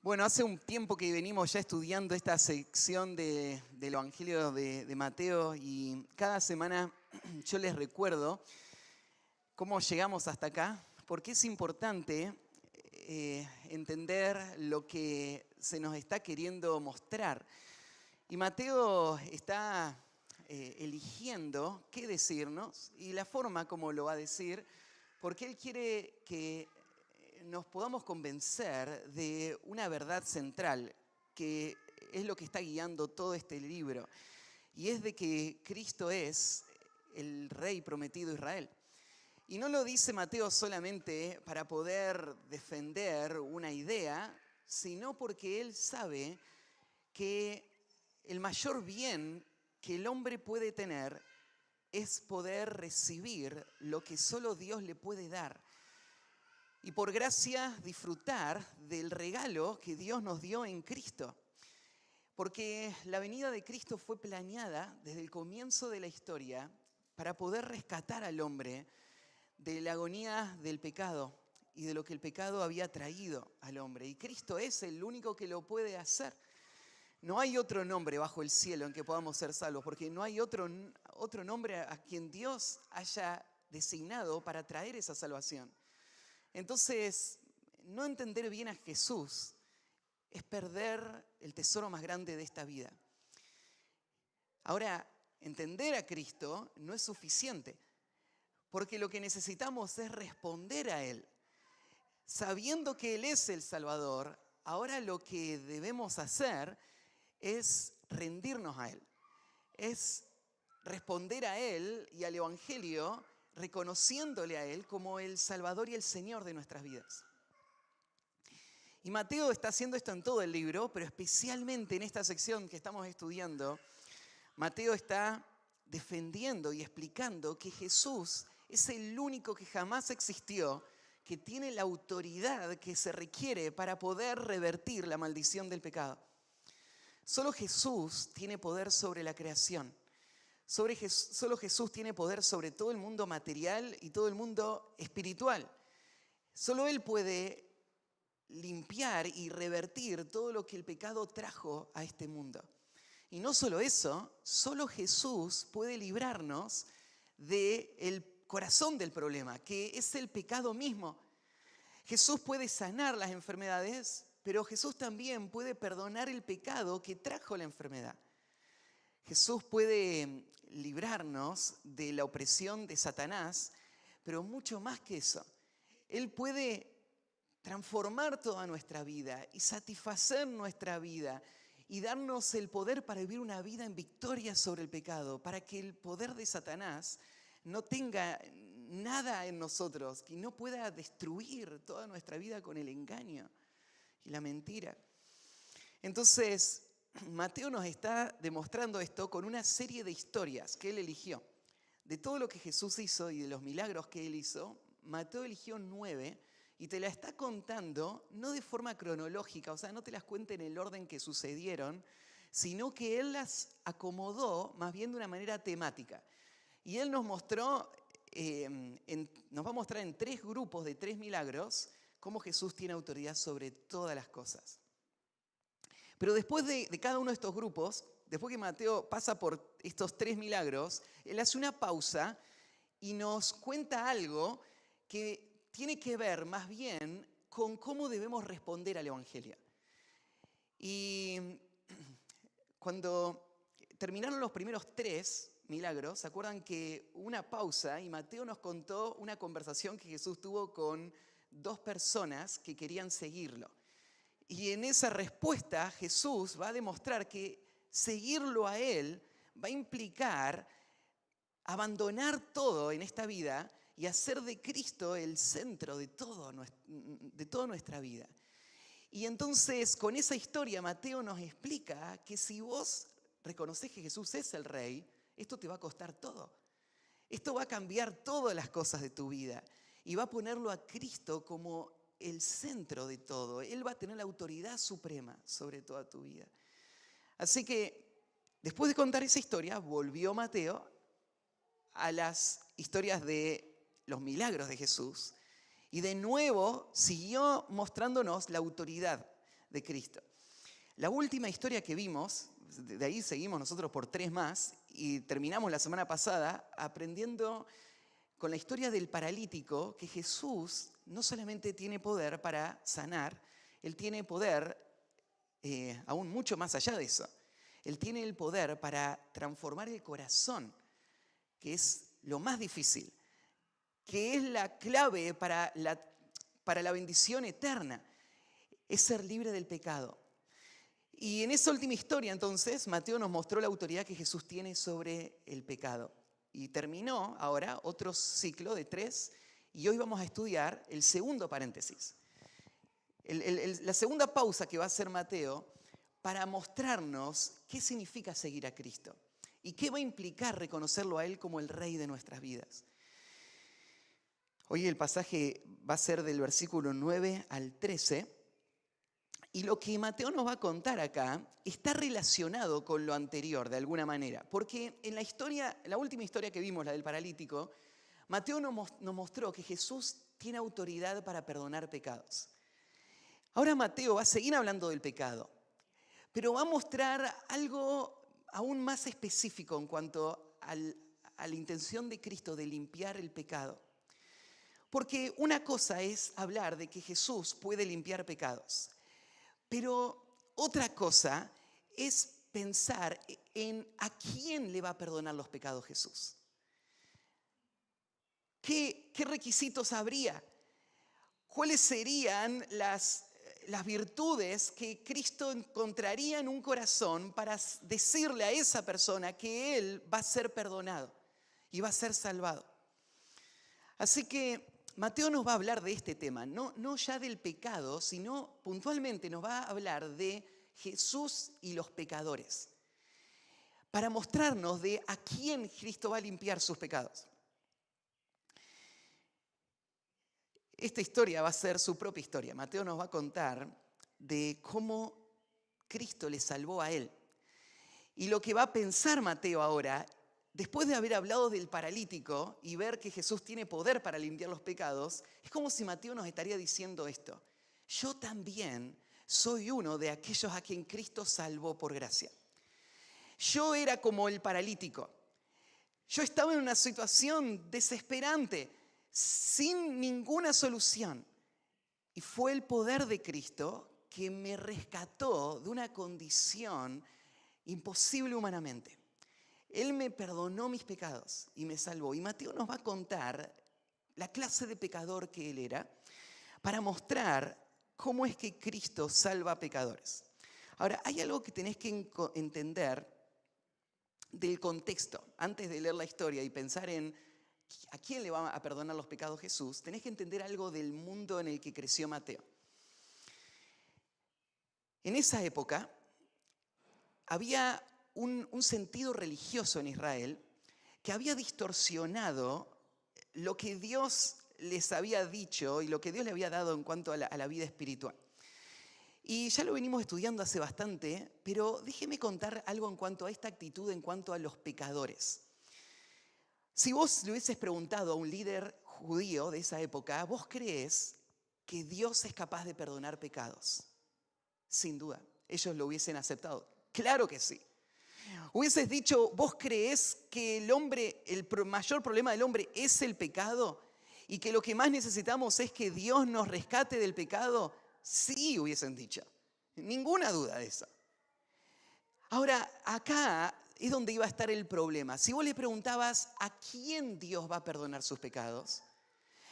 Bueno, hace un tiempo que venimos ya estudiando esta sección del Evangelio de Mateo y cada semana yo les recuerdo cómo llegamos hasta acá, porque es importante entender lo que se nos está queriendo mostrar. Y Mateo está eligiendo qué decirnos y la forma como lo va a decir, porque él quiere que nos podamos convencer de una verdad central, que es lo que está guiando todo este libro, y es de que Cristo es el Rey prometido de Israel. Y no lo dice Mateo solamente para poder defender una idea, sino porque él sabe que el mayor bien que el hombre puede tener es poder recibir lo que solo Dios le puede dar. Y por gracia disfrutar del regalo que Dios nos dio en Cristo. Porque la venida de Cristo fue planeada desde el comienzo de la historia para poder rescatar al hombre de la agonía del pecado y de lo que el pecado había traído al hombre. Y Cristo es el único que lo puede hacer. No hay otro nombre bajo el cielo en que podamos ser salvos, porque no hay otro nombre a quien Dios haya designado para traer esa salvación. Entonces, no entender bien a Jesús es perder el tesoro más grande de esta vida. Ahora, entender a Cristo no es suficiente, porque lo que necesitamos es responder a Él. Sabiendo que Él es el Salvador, ahora lo que debemos hacer es rendirnos a Él. Es responder a Él y al Evangelio reconociéndole a Él como el Salvador y el Señor de nuestras vidas. Y Mateo está haciendo esto en todo el libro, pero especialmente en esta sección que estamos estudiando, Mateo está defendiendo y explicando que Jesús es el único que jamás existió, que tiene la autoridad que se requiere para poder revertir la maldición del pecado. Solo Jesús tiene poder sobre la creación. Solo Jesús tiene poder sobre todo el mundo material y todo el mundo espiritual. Solo Él puede limpiar y revertir todo lo que el pecado trajo a este mundo. Y no solo eso, solo Jesús puede librarnos del corazón del problema, que es el pecado mismo. Jesús puede sanar las enfermedades, pero Jesús también puede perdonar el pecado que trajo la enfermedad. Jesús puede librarnos de la opresión de Satanás, pero mucho más que eso. Él puede transformar toda nuestra vida y satisfacer nuestra vida y darnos el poder para vivir una vida en victoria sobre el pecado, para que el poder de Satanás no tenga nada en nosotros, que no pueda destruir toda nuestra vida con el engaño y la mentira. Entonces, Mateo nos está demostrando esto con una serie de historias que él eligió. De todo lo que Jesús hizo y de los milagros que él hizo, Mateo eligió 9 y te la está contando no de forma cronológica, o sea, no te las cuenta en el orden que sucedieron, sino que él las acomodó más bien de una manera temática. Y él nos mostró, nos va a mostrar en 3 grupos de 3 milagros cómo Jesús tiene autoridad sobre todas las cosas. Pero después de cada uno de estos grupos, después que Mateo pasa por estos 3 milagros, él hace una pausa y nos cuenta algo que tiene que ver más bien con cómo debemos responder al Evangelio. Y cuando terminaron los primeros 3 milagros, ¿se acuerdan que hubo una pausa y Mateo nos contó una conversación que Jesús tuvo con 2 personas que querían seguirlo? Y en esa respuesta Jesús va a demostrar que seguirlo a Él va a implicar abandonar todo en esta vida y hacer de Cristo el centro de toda nuestra vida. Y entonces con esa historia Mateo nos explica que si vos reconoces que Jesús es el Rey, esto te va a costar todo. Esto va a cambiar todas las cosas de tu vida y va a ponerlo a Cristo como el centro de todo. Él va a tener la autoridad suprema sobre toda tu vida. Así que después de contar esa historia, volvió Mateo a las historias de los milagros de Jesús y de nuevo siguió mostrándonos la autoridad de Cristo. La última historia que vimos, de ahí seguimos nosotros por 3 más, y terminamos la semana pasada aprendiendo con la historia del paralítico que Jesús no solamente tiene poder para sanar, Él tiene poder aún mucho más allá de eso. Él tiene el poder para transformar el corazón, que es lo más difícil, que es la clave para la bendición eterna, es ser libre del pecado. Y en esa última historia, entonces, Mateo nos mostró la autoridad que Jesús tiene sobre el pecado. Y terminó ahora otro ciclo de 3, y hoy vamos a estudiar el segundo paréntesis. La segunda pausa que va a hacer Mateo para mostrarnos qué significa seguir a Cristo y qué va a implicar reconocerlo a Él como el Rey de nuestras vidas. Hoy el pasaje va a ser del versículo 9 al 13. Y lo que Mateo nos va a contar acá está relacionado con lo anterior de alguna manera. Porque en la última historia que vimos, la del paralítico, Mateo nos mostró que Jesús tiene autoridad para perdonar pecados. Ahora Mateo va a seguir hablando del pecado, pero va a mostrar algo aún más específico en cuanto a la intención de Cristo de limpiar el pecado. Porque una cosa es hablar de que Jesús puede limpiar pecados. Pero otra cosa es pensar en a quién le va a perdonar los pecados Jesús. ¿Qué requisitos habría? ¿Cuáles serían las virtudes que Cristo encontraría en un corazón para decirle a esa persona que Él va a ser perdonado y va a ser salvado? Así que Mateo nos va a hablar de este tema, no ya del pecado, sino puntualmente nos va a hablar de Jesús y los pecadores, para mostrarnos de a quién Cristo va a limpiar sus pecados. Esta historia va a ser su propia historia. Mateo nos va a contar de cómo Cristo le salvó a él. Y lo que va a pensar Mateo ahora, después de haber hablado del paralítico y ver que Jesús tiene poder para limpiar los pecados, es como si Mateo nos estaría diciendo esto: yo también soy uno de aquellos a quien Cristo salvó por gracia. Yo era como el paralítico. Yo estaba en una situación desesperante, sin ninguna solución. Y fue el poder de Cristo que me rescató de una condición imposible humanamente. Él me perdonó mis pecados y me salvó. Y Mateo nos va a contar la clase de pecador que él era para mostrar cómo es que Cristo salva a pecadores. Ahora, hay algo que tenés que entender del contexto. Antes de leer la historia y pensar en a quién le va a perdonar los pecados Jesús, tenés que entender algo del mundo en el que creció Mateo. En esa época había un sentido religioso en Israel que había distorsionado lo que Dios les había dicho y lo que Dios le había dado en cuanto a la vida espiritual. Y ya lo venimos estudiando hace bastante, pero déjeme contar algo en cuanto a esta actitud, en cuanto a los pecadores. Si vos le hubieses preguntado a un líder judío de esa época, ¿vos crees que Dios es capaz de perdonar pecados? Sin duda, ellos lo hubiesen aceptado. Claro que sí. Hubieses dicho, ¿vos creés que el mayor problema del hombre es el pecado? ¿Y que lo que más necesitamos es que Dios nos rescate del pecado? Sí, hubiesen dicho. Ninguna duda de eso. Ahora, acá es donde iba a estar el problema. Si vos le preguntabas a quién Dios va a perdonar sus pecados,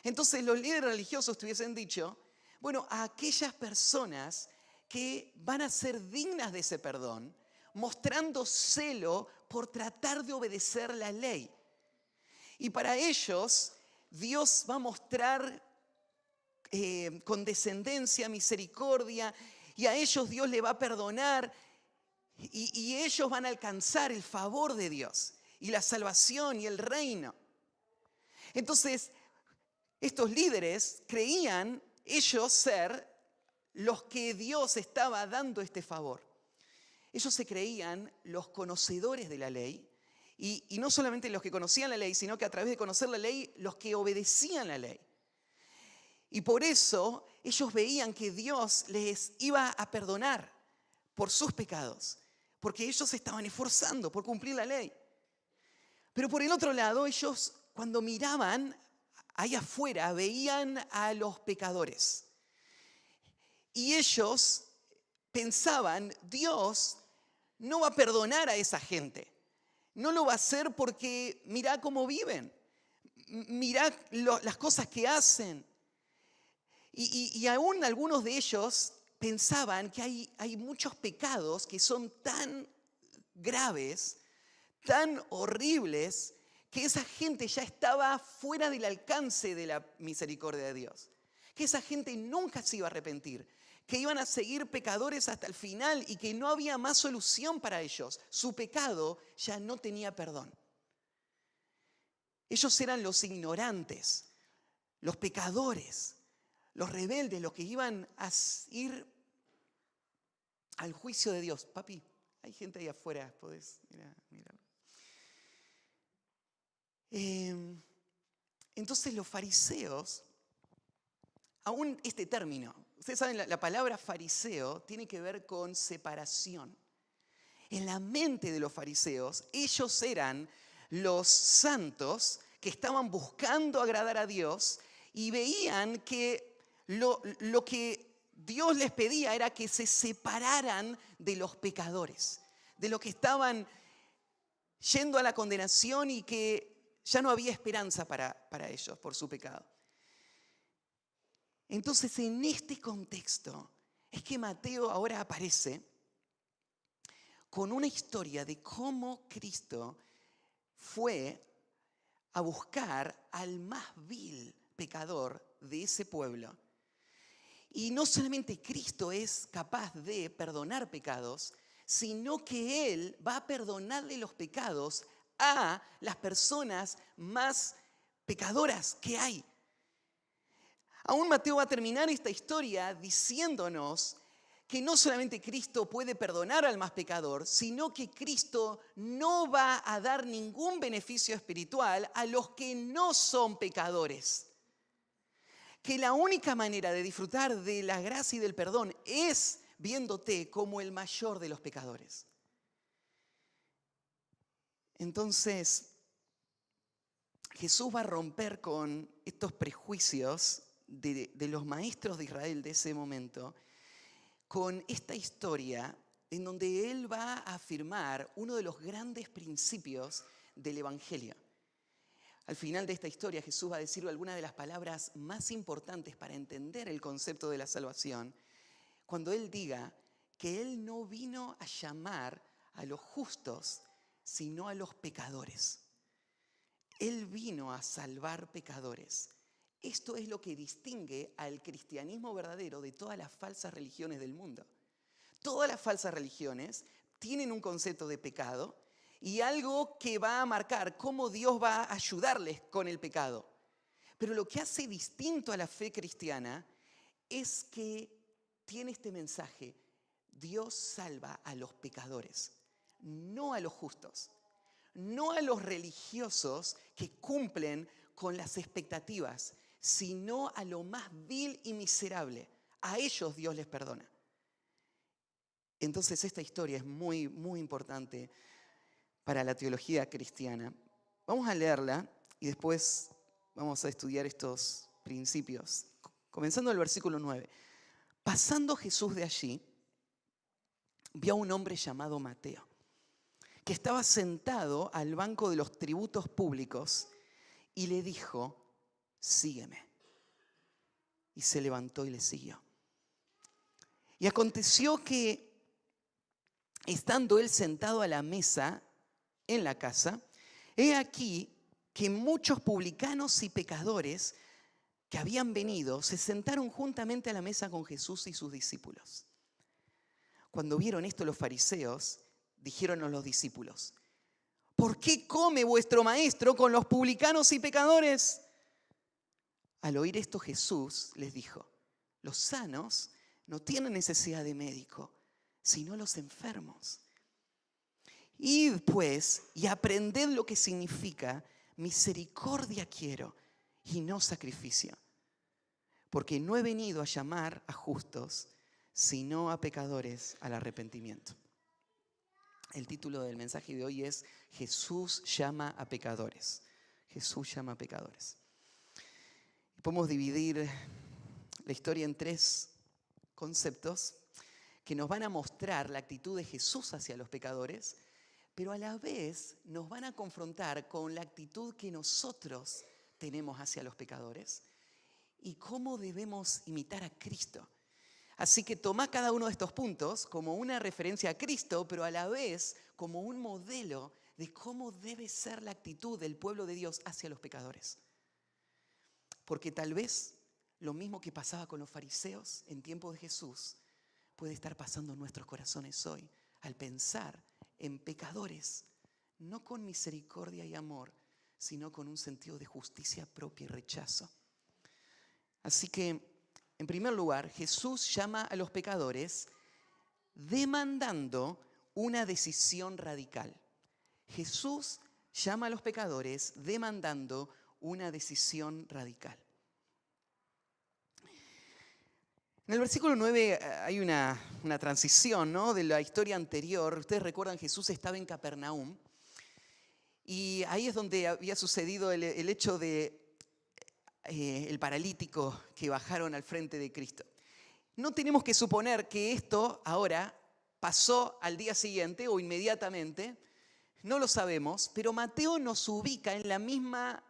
entonces los líderes religiosos te hubiesen dicho, bueno, a aquellas personas que van a ser dignas de ese perdón, mostrando celo por tratar de obedecer la ley. Y para ellos, Dios va a mostrar condescendencia, misericordia, y a ellos Dios le va a perdonar, y ellos van a alcanzar el favor de Dios, y la salvación y el reino. Entonces, estos líderes creían ellos ser los que Dios estaba dando este favor. Ellos se creían los conocedores de la ley, y no solamente los que conocían la ley, sino que a través de conocer la ley, los que obedecían la ley. Y por eso ellos veían que Dios les iba a perdonar por sus pecados, porque ellos se estaban esforzando por cumplir la ley. Pero por el otro lado, ellos cuando miraban ahí afuera, veían a los pecadores. Y ellos pensaban, Dios no va a perdonar a esa gente. No lo va a hacer porque mirá cómo viven, mirá las cosas que hacen. Y aún algunos de ellos pensaban que hay muchos pecados que son tan graves, tan horribles, que esa gente ya estaba fuera del alcance de la misericordia de Dios. Que esa gente nunca se iba a arrepentir, que iban a seguir pecadores hasta el final y que no había más solución para ellos. Su pecado ya no tenía perdón. Ellos eran los ignorantes, los pecadores, los rebeldes, los que iban a ir al juicio de Dios. Papi, hay gente ahí afuera, podés mirar. Entonces los fariseos, aún este término, ustedes saben, la palabra fariseo tiene que ver con separación. En la mente de los fariseos, ellos eran los santos que estaban buscando agradar a Dios y veían que lo que Dios les pedía era que se separaran de los pecadores, de los que estaban yendo a la condenación y que ya no había esperanza para ellos por su pecado. Entonces, en este contexto es que Mateo ahora aparece con una historia de cómo Cristo fue a buscar al más vil pecador de ese pueblo. Y no solamente Cristo es capaz de perdonar pecados, sino que Él va a perdonarle los pecados a las personas más pecadoras que hay. Aún Mateo va a terminar esta historia diciéndonos que no solamente Cristo puede perdonar al más pecador, sino que Cristo no va a dar ningún beneficio espiritual a los que no son pecadores. Que la única manera de disfrutar de la gracia y del perdón es viéndote como el mayor de los pecadores. Entonces, Jesús va a romper con estos prejuicios de los maestros de Israel de ese momento, con esta historia en donde Él va a afirmar uno de los grandes principios del Evangelio. Al final de esta historia, Jesús va a decir algunas de las palabras más importantes para entender el concepto de la salvación, cuando Él diga que Él no vino a llamar a los justos, sino a los pecadores. Él vino a salvar pecadores. Esto es lo que distingue al cristianismo verdadero de todas las falsas religiones del mundo. Todas las falsas religiones tienen un concepto de pecado y algo que va a marcar cómo Dios va a ayudarles con el pecado. Pero lo que hace distinto a la fe cristiana es que tiene este mensaje: Dios salva a los pecadores, no a los justos, no a los religiosos que cumplen con las expectativas, sino a lo más vil y miserable. A ellos Dios les perdona. Entonces esta historia es muy, muy importante para la teología cristiana. Vamos a leerla y después vamos a estudiar estos principios. Comenzando el versículo 9. Pasando Jesús de allí, vio a un hombre llamado Mateo, que estaba sentado al banco de los tributos públicos, y le dijo: sígueme. Y se levantó y le siguió. Y aconteció que, estando él sentado a la mesa en la casa, he aquí que muchos publicanos y pecadores que habían venido se sentaron juntamente a la mesa con Jesús y sus discípulos. Cuando vieron esto los fariseos, dijeron a los discípulos: ¿por qué come vuestro maestro con los publicanos y pecadores? Al oír esto, Jesús les dijo: los sanos no tienen necesidad de médico, sino los enfermos. Id pues y aprended lo que significa: misericordia quiero y no sacrificio, porque no he venido a llamar a justos, sino a pecadores al arrepentimiento. El título del mensaje de hoy es Jesús llama a pecadores. Jesús llama a pecadores. Podemos dividir la historia en 3 conceptos que nos van a mostrar la actitud de Jesús hacia los pecadores, pero a la vez nos van a confrontar con la actitud que nosotros tenemos hacia los pecadores y cómo debemos imitar a Cristo. Así que toma cada uno de estos puntos como una referencia a Cristo, pero a la vez como un modelo de cómo debe ser la actitud del pueblo de Dios hacia los pecadores. Porque tal vez lo mismo que pasaba con los fariseos en tiempos de Jesús puede estar pasando en nuestros corazones hoy al pensar en pecadores, no con misericordia y amor, sino con un sentido de justicia propia y rechazo. Así que, en primer lugar, Jesús llama a los pecadores demandando una decisión radical. Jesús llama a los pecadores demandando una decisión radical. En el versículo 9 hay una transición, ¿no?, de la historia anterior. Ustedes recuerdan, Jesús estaba en Capernaum y ahí es donde había sucedido el hecho de el paralítico que bajaron al frente de Cristo. No tenemos que suponer que esto ahora pasó al día siguiente o inmediatamente, no lo sabemos, pero Mateo nos ubica en la misma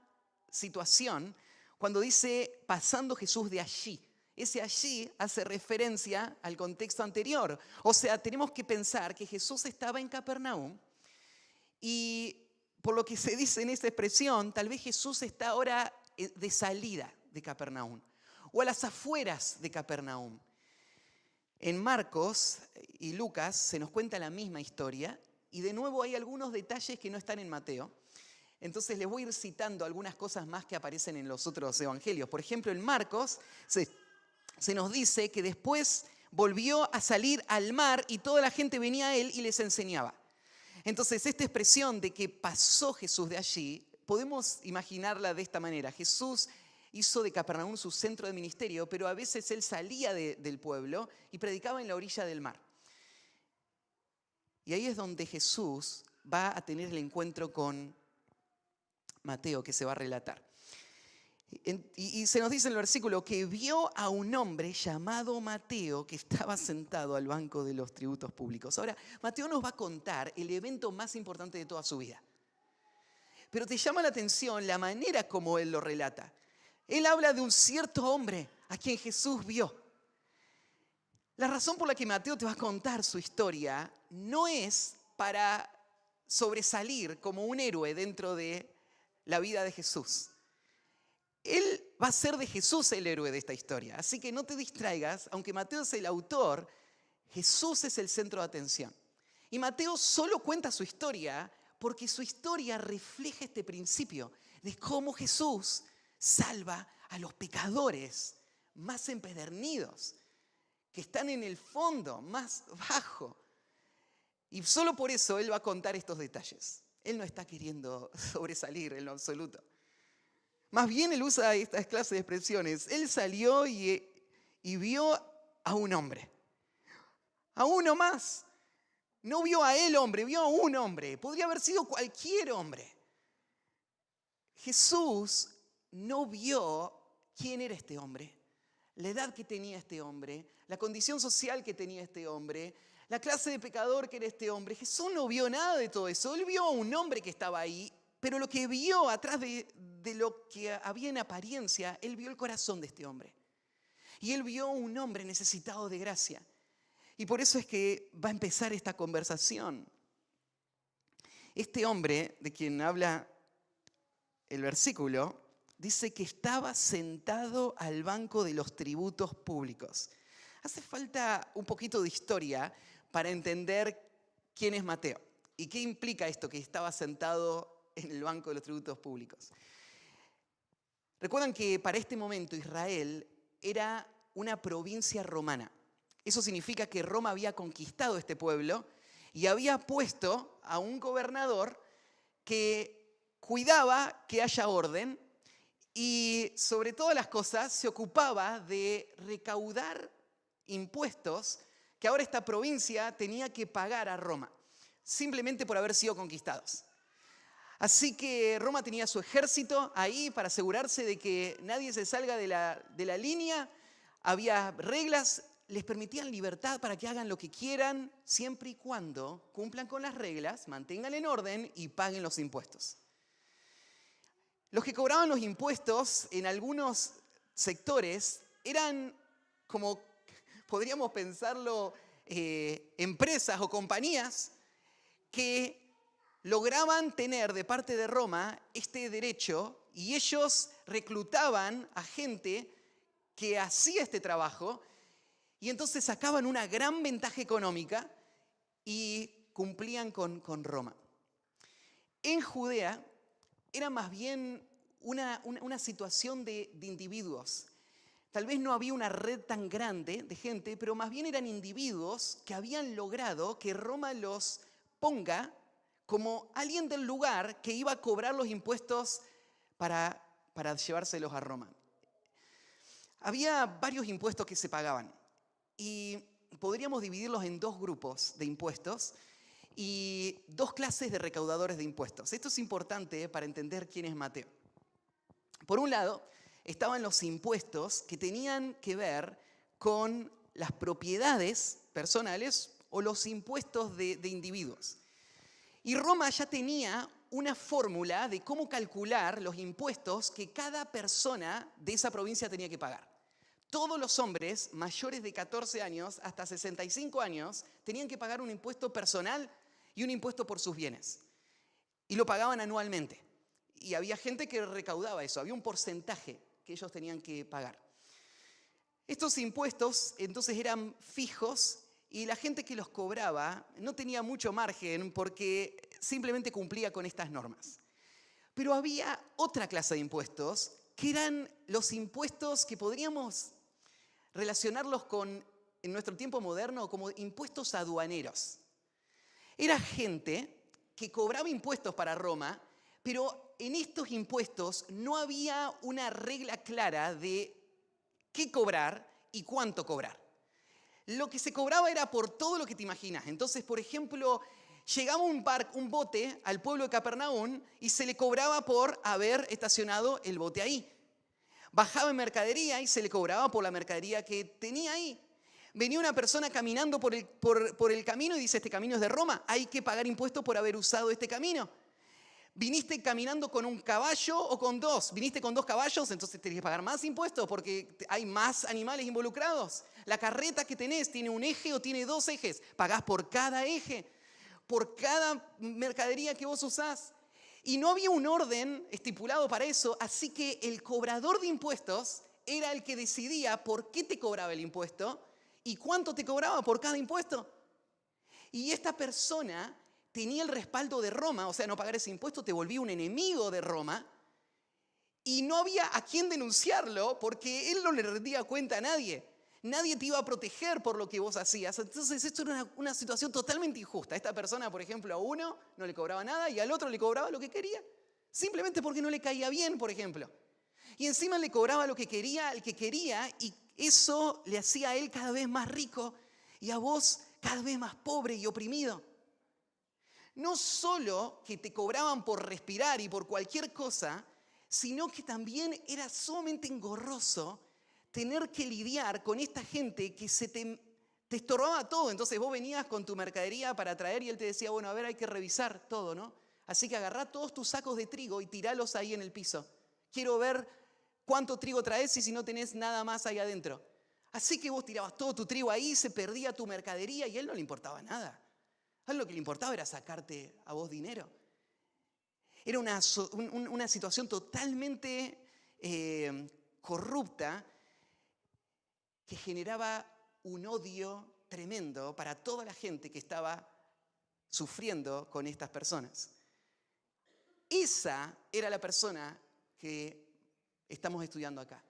situación cuando dice pasando Jesús de allí. Ese allí hace referencia al contexto anterior. O sea, tenemos que pensar que Jesús estaba en Capernaum y por lo que se dice en esa expresión, tal vez Jesús está ahora de salida de Capernaum o a las afueras de Capernaum. En Marcos y Lucas se nos cuenta la misma historia y de nuevo hay algunos detalles que no están en Mateo. Entonces les voy a ir citando algunas cosas más que aparecen en los otros evangelios. Por ejemplo, en Marcos se nos dice que después volvió a salir al mar y toda la gente venía a él y les enseñaba. Entonces, esta expresión de que pasó Jesús de allí, podemos imaginarla de esta manera. Jesús hizo de Capernaum su centro de ministerio, pero a veces él salía del pueblo y predicaba en la orilla del mar. Y ahí es donde Jesús va a tener el encuentro con Mateo, que se va a relatar. Y se nos dice en el versículo que vio a un hombre llamado Mateo que estaba sentado al banco de los tributos públicos. Ahora, Mateo nos va a contar el evento más importante de toda su vida. Pero te llama la atención la manera como él lo relata. Él habla de un cierto hombre a quien Jesús vio. La razón por la que Mateo te va a contar su historia no es para sobresalir como un héroe dentro de la vida de Jesús. Él va a ser de Jesús el héroe de esta historia. Así que no te distraigas, aunque Mateo es el autor, Jesús es el centro de atención. Y Mateo solo cuenta su historia porque su historia refleja este principio de cómo Jesús salva a los pecadores más empedernidos, que están en el fondo, más bajo. Y solo por eso él va a contar estos detalles. Él no está queriendo sobresalir en lo absoluto. Más bien él usa estas clases de expresiones. Él salió y vio a un hombre. A uno más. No vio a el hombre, vio a un hombre. Podría haber sido cualquier hombre. Jesús no vio quién era este hombre, la edad que tenía este hombre, la condición social que tenía este hombre, la clase de pecador que era este hombre. Jesús no vio nada de todo eso. Él vio a un hombre que estaba ahí, pero lo que vio atrás de lo que había en apariencia, él vio el corazón de este hombre. Y él vio un hombre necesitado de gracia. Y por eso es que va a empezar esta conversación. Este hombre de quien habla el versículo dice que estaba sentado al banco de los tributos públicos. Hace falta un poquito de historia para entender quién es Mateo y qué implica esto que estaba sentado en el banco de los tributos públicos. Recuerdan que para este momento Israel era una provincia romana. Eso significa que Roma había conquistado este pueblo y había puesto a un gobernador que cuidaba que haya orden y sobre todas las cosas se ocupaba de recaudar impuestos que ahora esta provincia tenía que pagar a Roma, simplemente por haber sido conquistados. Así que Roma tenía su ejército ahí para asegurarse de que nadie se salga de la línea. Había reglas, les permitían libertad para que hagan lo que quieran, siempre y cuando cumplan con las reglas, mantengan en orden y paguen los impuestos. Los que cobraban los impuestos en algunos sectores eran, como podríamos pensarlo, empresas o compañías que lograban tener de parte de Roma este derecho y ellos reclutaban a gente que hacía este trabajo y entonces sacaban una gran ventaja económica y cumplían con Roma. En Judea era más bien una situación de individuos. Tal vez no había una red tan grande de gente, pero más bien eran individuos que habían logrado que Roma los ponga como alguien del lugar que iba a cobrar los impuestos para llevárselos a Roma. Había varios impuestos que se pagaban y podríamos dividirlos en dos grupos de impuestos y dos clases de recaudadores de impuestos. Esto es importante para entender quién es Mateo. Por un lado, estaban los impuestos que tenían que ver con las propiedades personales o los impuestos de individuos. Y Roma ya tenía una fórmula de cómo calcular los impuestos que cada persona de esa provincia tenía que pagar. Todos los hombres mayores de 14 años hasta 65 años tenían que pagar un impuesto personal y un impuesto por sus bienes. Y lo pagaban anualmente. Y había gente que recaudaba eso, había un porcentaje que ellos tenían que pagar. Estos impuestos entonces eran fijos y la gente que los cobraba no tenía mucho margen porque simplemente cumplía con estas normas. Pero había otra clase de impuestos que eran los impuestos que podríamos relacionarlos con, en nuestro tiempo moderno, como impuestos aduaneros. Era gente que cobraba impuestos para Roma, pero en estos impuestos no había una regla clara de qué cobrar y cuánto cobrar. Lo que se cobraba era por todo lo que te imaginas. Entonces, por ejemplo, llegaba un bote al pueblo de Capernaum y se le cobraba por haber estacionado el bote ahí. Bajaba en mercadería y se le cobraba por la mercadería que tenía ahí. Venía una persona caminando por el camino y dice, este camino es de Roma, hay que pagar impuestos por haber usado este camino. Viniste caminando con un caballo o con dos. Viniste con 2 caballos, entonces tenés que pagar más impuestos porque hay más animales involucrados. La carreta que tenés tiene un eje o tiene 2 ejes. Pagás por cada eje, por cada mercadería que vos usás. Y no había un orden estipulado para eso, así que el cobrador de impuestos era el que decidía por qué te cobraba el impuesto y cuánto te cobraba por cada impuesto. Y esta persona tenía el respaldo de Roma, o sea, no pagar ese impuesto te volvía un enemigo de Roma y no había a quién denunciarlo porque él no le rendía cuenta a nadie. Nadie te iba a proteger por lo que vos hacías. Entonces esto era una situación totalmente injusta. Esta persona, por ejemplo, a uno no le cobraba nada y al otro le cobraba lo que quería. Simplemente porque no le caía bien, por ejemplo. Y encima le cobraba lo que quería al que quería y eso le hacía a él cada vez más rico y a vos cada vez más pobre y oprimido. No solo que te cobraban por respirar y por cualquier cosa, sino que también era sumamente engorroso tener que lidiar con esta gente que te estorbaba todo. Entonces vos venías con tu mercadería para traer y él te decía, bueno, a ver, hay que revisar todo, ¿no? Así que agarrá todos tus sacos de trigo y tiralos ahí en el piso. Quiero ver cuánto trigo traes y si no tenés nada más ahí adentro. Así que vos tirabas todo tu trigo ahí, se perdía tu mercadería y a él no le importaba nada. A él lo que le importaba era sacarte a vos dinero. Era una situación totalmente corrupta que generaba un odio tremendo para toda la gente que estaba sufriendo con estas personas. Esa era la persona que estamos estudiando acá.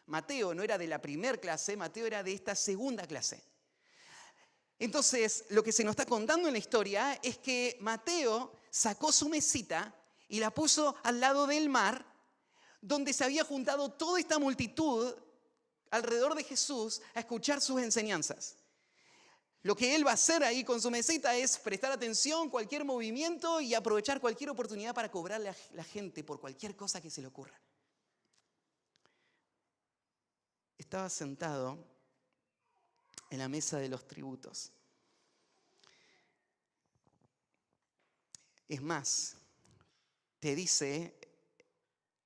Mateo no era de la primera clase, Mateo era de esta segunda clase. Entonces, lo que se nos está contando en la historia es que Mateo sacó su mesita y la puso al lado del mar, donde se había juntado toda esta multitud alrededor de Jesús a escuchar sus enseñanzas. Lo que él va a hacer ahí con su mesita es prestar atención a cualquier movimiento y aprovechar cualquier oportunidad para cobrarle a la gente por cualquier cosa que se le ocurra. Estaba sentado en la mesa de los tributos. Es más, te dice,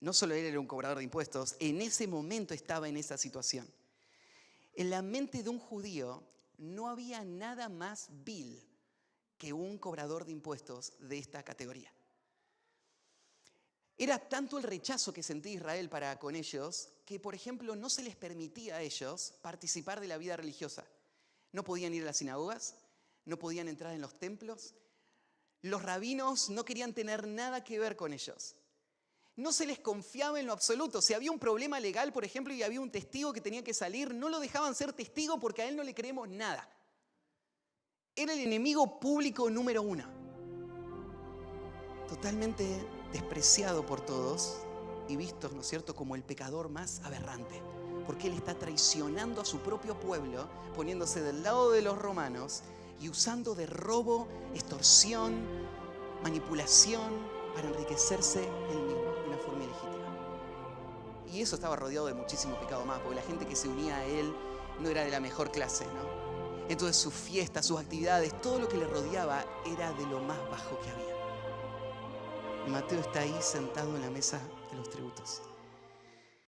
no solo él era un cobrador de impuestos, en ese momento estaba en esa situación. En la mente de un judío no había nada más vil que un cobrador de impuestos de esta categoría. Era tanto el rechazo que sentía Israel para con ellos que, por ejemplo, no se les permitía a ellos participar de la vida religiosa. No podían ir a las sinagogas, no podían entrar en los templos. Los rabinos no querían tener nada que ver con ellos. No se les confiaba en lo absoluto. Si había un problema legal, por ejemplo, y había un testigo que tenía que salir, no lo dejaban ser testigo porque a él no le creemos nada. Era el enemigo público número 1. Totalmente despreciado por todos y visto, ¿no es cierto?, como el pecador más aberrante. Porque él está traicionando a su propio pueblo, poniéndose del lado de los romanos y usando de robo, extorsión, manipulación para enriquecerse él mismo de una forma ilegítima. Y eso estaba rodeado de muchísimo pecado más, porque la gente que se unía a él no era de la mejor clase, ¿no? Entonces sus fiestas, sus actividades, todo lo que le rodeaba era de lo más bajo que había. Y Mateo está ahí sentado en la mesa de los tributos.